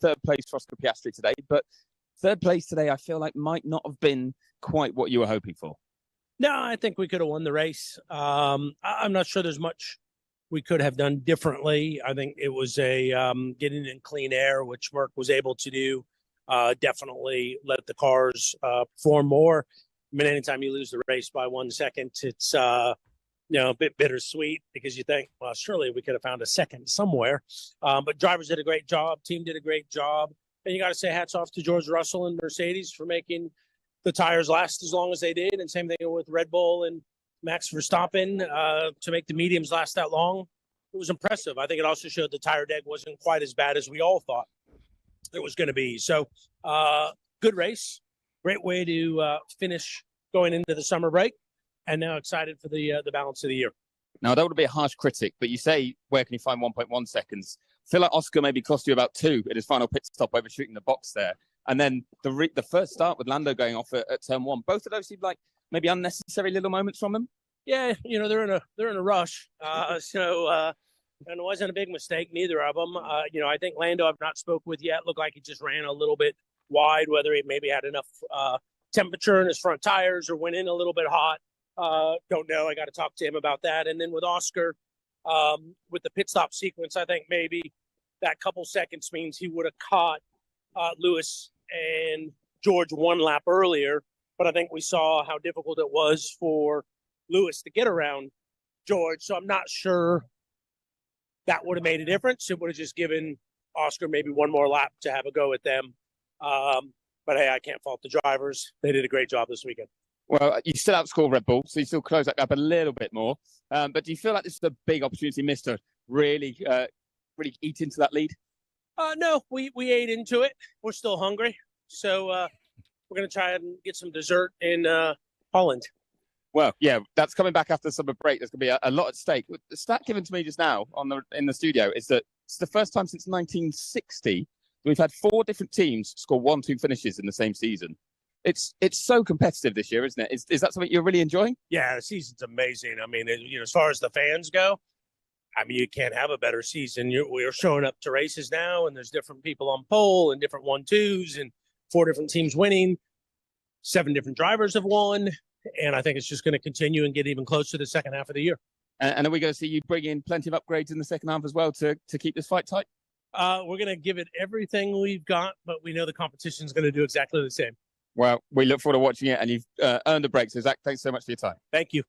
third place for Oscar Piastri today, but third place today I feel like might not have been quite what you were hoping for. No, I think we could have won the race. I'm not sure there's much we could have done differently. I think it was a getting in clean air, which Merck was able to do. Definitely let the cars perform more. I mean, anytime you lose the race by 1 second, it's a bit bittersweet because you think, well, surely we could have found a second somewhere. But drivers did a great job. Team did a great job. And you got to say hats off to George Russell and Mercedes for making the tires last as long as they did. And same thing with Red Bull and Max Verstappen to make the mediums last that long. It was impressive. I think it also showed the tire deck wasn't quite as bad as we all thought it was going to be. So good race. Great way to finish going into the summer break. And now excited for the balance of the year. Now, that would be a harsh critic, but you say, where can you find 1.1 seconds? I feel like Oscar maybe cost you about 2 in his final pit stop, overshooting the box there. And then the first start with Lando going off at turn 1, both of those seemed like maybe unnecessary little moments from them. Yeah, they're in a rush. And it wasn't a big mistake, neither of them. I think Lando I've not spoke with yet. Looked like he just ran a little bit wide, whether he maybe had enough temperature in his front tires or went in a little bit hot. Don't know. I got to talk to him about that. And then with Oscar, with the pit stop sequence, I think maybe that couple seconds means he would have caught Lewis and George 1 lap earlier. But I think we saw how difficult it was for Lewis to get around George. So I'm not sure that would have made a difference. It would have just given Oscar maybe 1 more lap to have a go at them. But hey, I can't fault the drivers. They did a great job this weekend. Well, you still outscore Red Bull, so you still close that gap a little bit more. But do you feel like this is a big opportunity missed to really eat into that lead? No, we ate into it. We're still hungry. So we're going to try and get some dessert in Holland. Well, yeah, that's coming back after the summer break. There's going to be a lot at stake. The stat given to me just now in the studio is that it's the first time since 1960 we've had 4 different teams score 1-2 finishes in the same season. It's so competitive this year, isn't it? Is that something you're really enjoying? Yeah, the season's amazing. I mean, as far as the fans go, I mean, you can't have a better season. We're showing up to races now, and there's different people on pole and different 1-2s and 4 different teams winning. 7 different drivers have won, and I think it's just going to continue and get even closer to the second half of the year. And are we going to see you bring in plenty of upgrades in the second half as well to keep this fight tight? We're going to give it everything we've got, but we know the competition is going to do exactly the same. Well, we look forward to watching it, and you've earned a break. So, Zach, thanks so much for your time. Thank you.